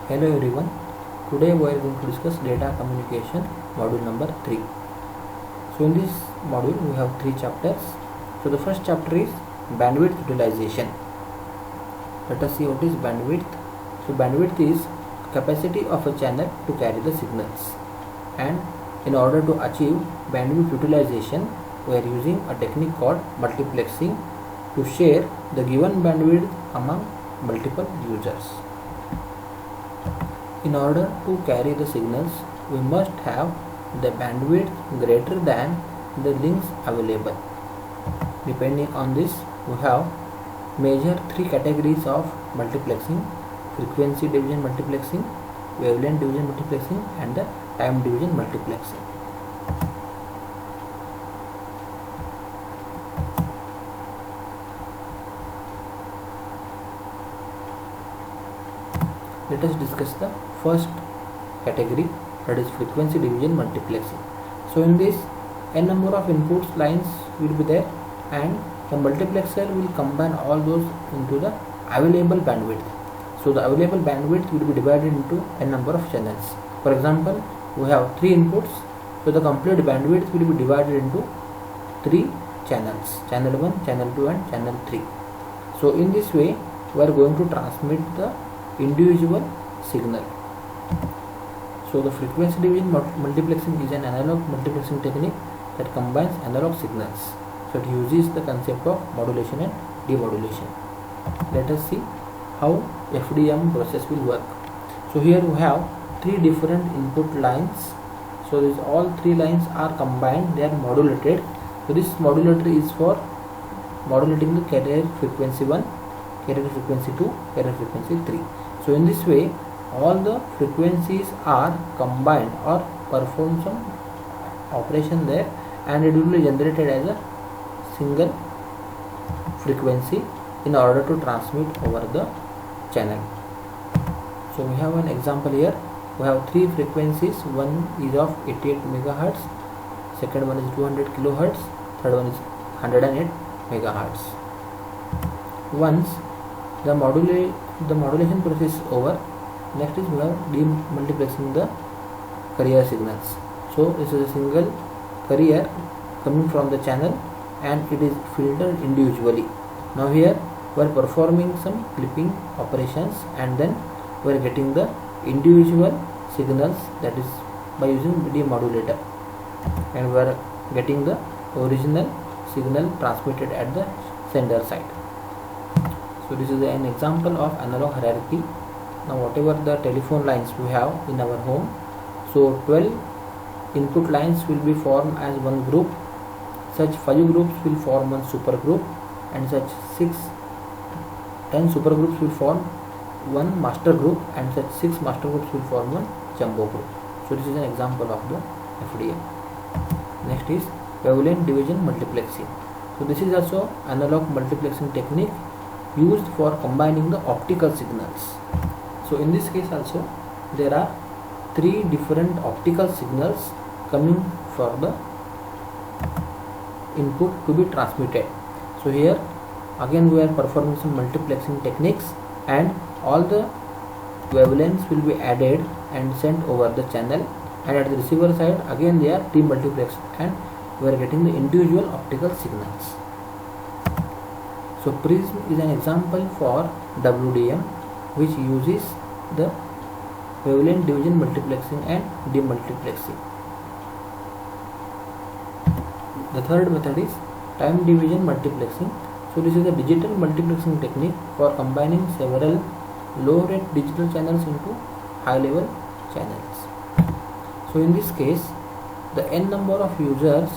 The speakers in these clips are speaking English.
Hello everyone, today we are going to discuss data communication module number 3. So in this module we have 3 chapters. So the first chapter is bandwidth utilization. Let us see what is bandwidth. So bandwidth is capacity of a channel to carry the signals, and in order to achieve bandwidth utilization we are using a technique called multiplexing to share the given bandwidth among multiple users. In order to carry the signals, we must have the bandwidth greater than the links available. Depending on this, we have major 3 categories of multiplexing: frequency division multiplexing, wavelength division multiplexing, and the time division multiplexing. Let us discuss the first category, that is frequency division multiplexing. So in this, n number of inputs lines will be there, and the multiplexer will combine all those into the available bandwidth. So the available bandwidth will be divided into n number of channels. For example, we have 3 inputs, so the complete bandwidth will be divided into 3 channels: channel 1, channel 2 and channel 3. So in this way we are going to transmit the individual signal. So the frequency division multiplexing is an analog multiplexing technique that combines analog signals. So it uses the concept of modulation and demodulation. Let us see how FDM process will work. So here we have 3 different input lines. So these all 3 lines are combined, they are modulated. So this modulator is for modulating the carrier frequency 1, carrier frequency 2, carrier frequency 3. So in this way all the frequencies are combined or perform some operation there, and it will be generated as a single frequency in order to transmit over the channel. So we have an example here. We have 3 frequencies. One is of 88 megahertz, second one is 200 kilohertz, third one is 108 megahertz. Once the modulation process is over, next is we have demultiplexing the carrier signals. So this is a single carrier coming from the channel and it is filtered individually. Now here we are performing some clipping operations, and then we are getting the individual signals, that is by using demodulator, and we are getting the original signal transmitted at the sender side. So this is an example of analog hierarchy. Now whatever the telephone lines we have in our home, so 12 input lines will be formed as one group. Such 5 groups will form one super group, and such 10 super groups will form one master group, and such 6 master groups will form one jumbo group. So this is an example of the FDM. Next is wavelength division multiplexing. So this is also analog multiplexing technique used for combining the optical signals. So in this case also there are 3 different optical signals coming for the input to be transmitted. So here again we are performing some multiplexing techniques, and all the wavelengths will be added and sent over the channel, and at the receiver side again they are demultiplexed and we are getting the individual optical signals. So Prism is an example for WDM, which uses the wavelength division multiplexing and demultiplexing. The third method is time division multiplexing. So this is a digital multiplexing technique for combining several low rate digital channels into high level channels. So in this case the n number of users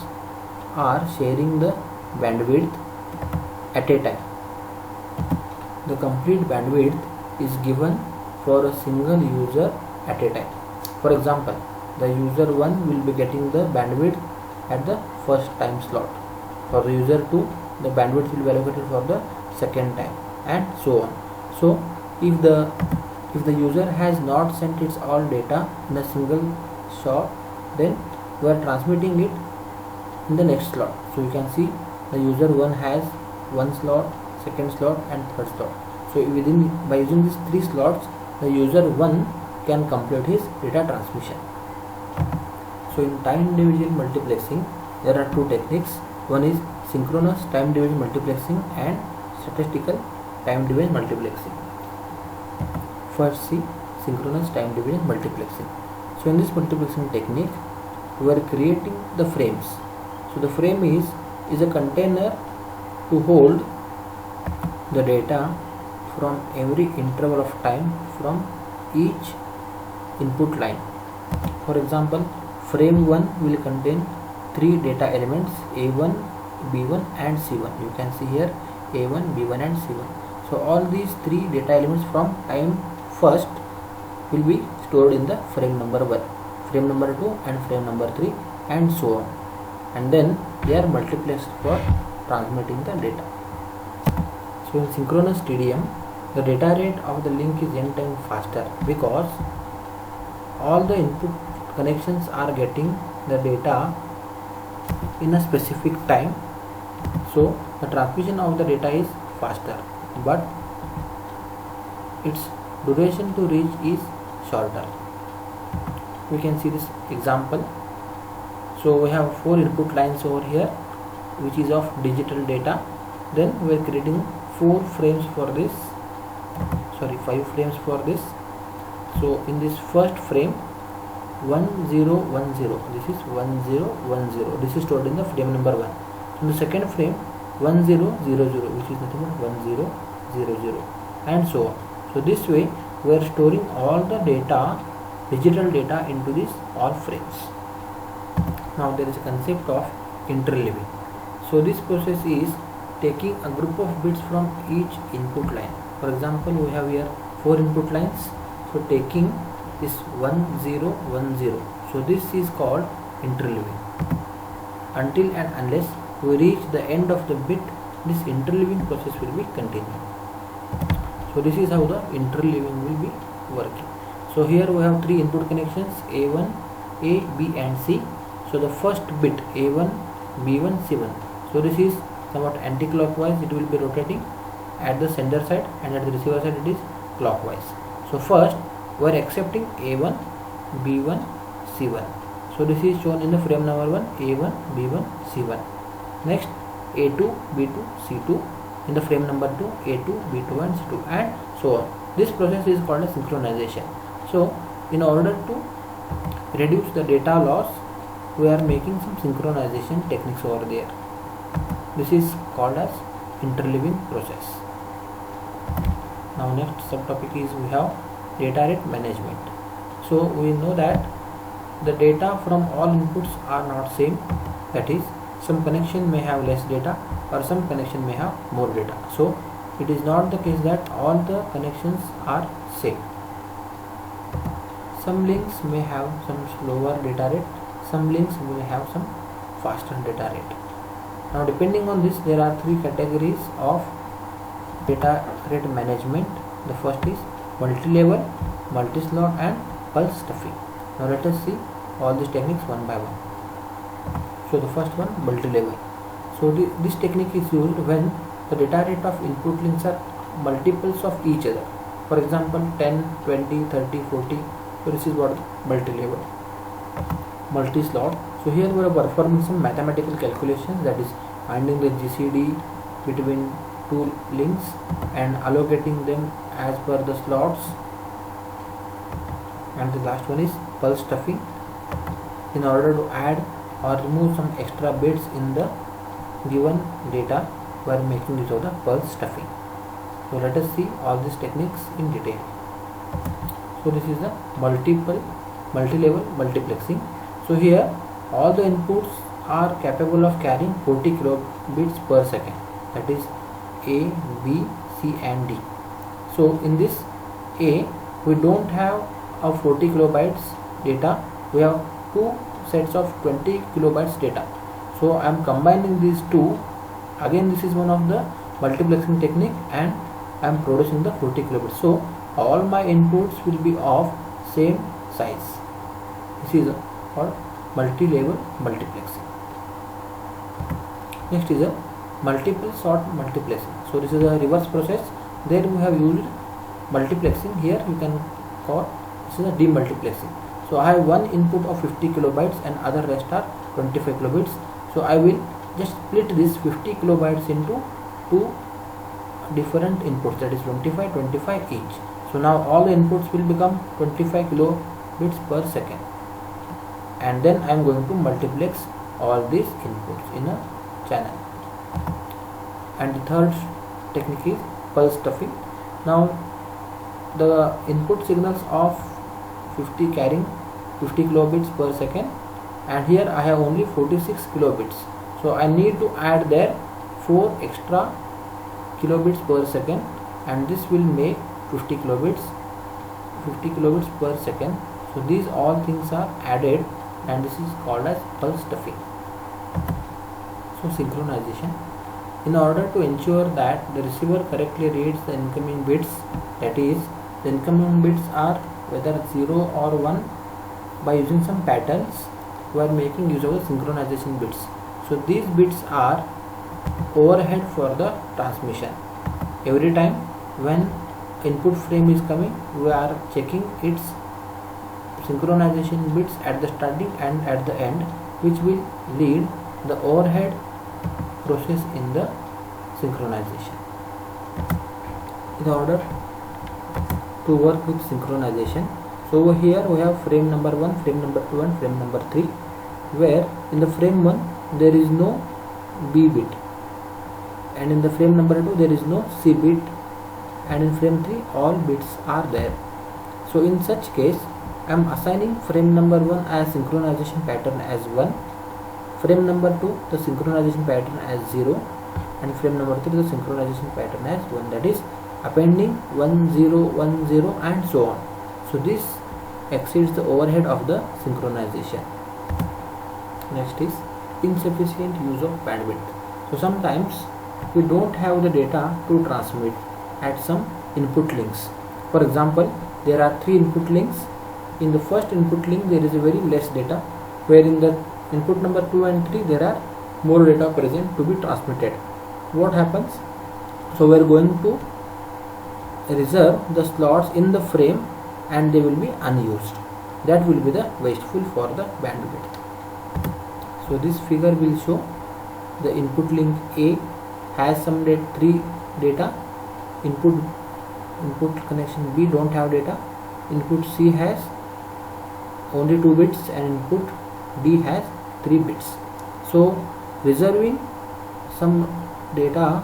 are sharing the bandwidth at a time. The complete bandwidth is given for a single user at a time. For example, the user 1 will be getting the bandwidth at the first time slot. For the user 2, the bandwidth will be allocated for the second time, and so on. So if the user has not sent its all data in a single shot, then we are transmitting it in the next slot. So you can see the user 1 has one slot, second slot and third slot. So by using these 3 slots, the user 1 can complete his data transmission. So in time division multiplexing there are two techniques. One is synchronous time division multiplexing and statistical time division multiplexing. First see synchronous time division multiplexing. So in this multiplexing technique we are creating the frames. So the frame is a container to hold the data from every interval of time from each input line. For example, frame 1 will contain 3 data elements A1, B1 and C1. You can see here A1, B1 and C1. So all these 3 data elements from time first will be stored in the frame number 1, frame number 2 and frame number 3 and so on. And then they are multiplexed for transmitting the data. So in synchronous TDM, the data rate of the link is n times faster because all the input connections are getting the data in a specific time. So the transmission of the data is faster, but its duration to reach is shorter. We can see this example. So we have 4 input lines over here which is of digital data. Then we are creating 4 frames for this, 5 frames for this. So in this first frame 1010, this is 1010, this is stored in the frame number 1. In the second frame 1000, which is nothing but 1000 and so on. So this way we are storing all the data, digital data into these all frames. Now there is a concept of interleaving. So this process is taking a group of bits from each input line. For example, we have here 4 input lines. So taking this 1010. So this is called interleaving. Until and unless we reach the end of the bit, this interleaving process will be continued. So this is how the interleaving will be working. So here we have 3 input connections A1, A, B and C. So the first bit A1, B1, C1. So this is somewhat anti-clockwise, it will be rotating at the sender side, and at the receiver side it is clockwise. So first we are accepting A1, B1, C1. So this is shown in the frame number 1, A1, B1, C1. Next A2, B2, C2 in the frame number 2, A2, B2 and C2 and so on. This process is called a synchronization. So in order to reduce the data loss, we are making some synchronization techniques over there. This is called as interleaving process. Now next subtopic is we have data rate management. So we know that the data from all inputs are not same. That is, some connection may have less data or some connection may have more data. So it is not the case that all the connections are same. Some links may have some slower data rate, some links will have some faster data rate. Now depending on this, there are 3 categories of data rate management. The first is multi-level, multi-slot and pulse stuffing. Now let us see all these techniques one by one. So the first one, multi-level. So this technique is used when the data rate of input links are multiples of each other. For example 10, 20, 30, 40. So this is what multi-level. Multi-slot. So here we are performing some mathematical calculations, that is finding the GCD between 2 links and allocating them as per the slots. And the last one is pulse stuffing. In order to add or remove some extra bits in the given data, we are making use of the pulse stuffing. So let us see all these techniques in detail. So this is the multi-level multiplexing. So here all the inputs are capable of carrying 40 kilobits per second, that is A, B, C and D. So in this A, we don't have a 40 kilobytes data, we have 2 sets of 20 kilobytes data. So I am combining these two. Again, this is one of the multiplexing technique and I am producing the 40 kilobits. So all my inputs will be of same size. This is called multi-level multiplexing. Next is a multiple sort multiplexing. So this is a reverse process. There we have used multiplexing. Here you can call This is a demultiplexing. So I have one input of 50 kilobytes and other rest are 25 kilobits. So I will just split this 50 kilobytes into two different inputs, that is 25 each. So now all the inputs will become 25 kilobits per second, and then I am going to multiplex all these inputs in a channel. And the third technique is pulse stuffing. Now the input signals of 50 carrying 50 kilobits per second, and here I have only 46 kilobits. So I need to add there 4 extra kilobits per second, and this will make 50 kilobits per second. So these all things are added, and this is called as pulse stuffing. So synchronization. In order to ensure that the receiver correctly reads the incoming bits, that is, the incoming bits are whether 0 or 1, by using some patterns we are making use of the synchronization bits. So these bits are overhead for the transmission. Every time when input frame is coming, we are checking its synchronization bits at the starting and at the end, which will lead the overhead process in the synchronization. In order to work with synchronization, so over here we have frame number 1, frame number 2 and frame number 3, where in the frame 1 there is no B bit, and in the frame number 2 there is no C bit, and in frame 3 all bits are there. So in such case I am assigning frame number 1 as synchronization pattern as 1, frame number 2 the synchronization pattern as 0, and frame number 3 the synchronization pattern as 1, that is appending 1 0 1 0 and so on. So this exceeds the overhead of the synchronization. Next is insufficient use of bandwidth. So sometimes we don't have the data to transmit at some input links. For example, there are 3 input links. In the first input link there is a very less data, where in the input number 2 and 3 there are more data present to be transmitted. What happens? So we are going to reserve the slots in the frame and they will be unused. That will be the wasteful for the bandwidth. So this figure will show the input link A has some 3 data, input connection B don't have data, input C has only 2 bits, and input D has 3 bits. So reserving some data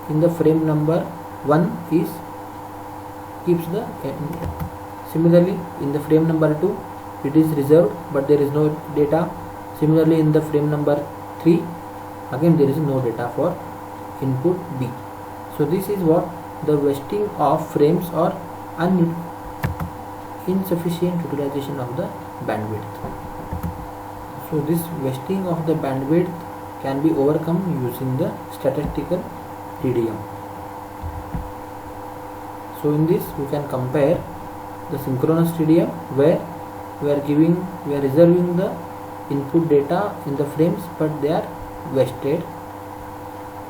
in the frame number 1 is keeps the similarly in the frame number 2 it is reserved but there is no data. Similarly in the frame number 3 again there is no data for input B. So this is what the wasting of frames or insufficient utilization of the bandwidth. So this wasting of the bandwidth can be overcome using the statistical TDM. So in this we can compare the synchronous TDM, where we are reserving the input data in the frames but they are wasted,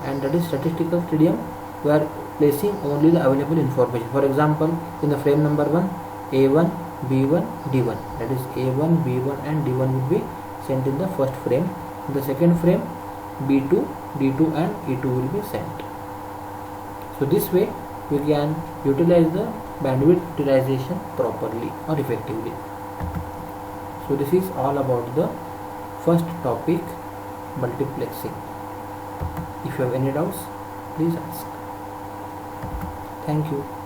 and that is statistical TDM, we are placing only the available information. For example, in the frame number 1 A1 B1 D1, that is A1 B1 and D1 will be sent in the first frame. In the second frame B2 D2 and E2 will be sent. So this way we can utilize the bandwidth utilization properly or effectively. So this is all about the first topic, multiplexing. If you have any doubts, please ask. Thank you.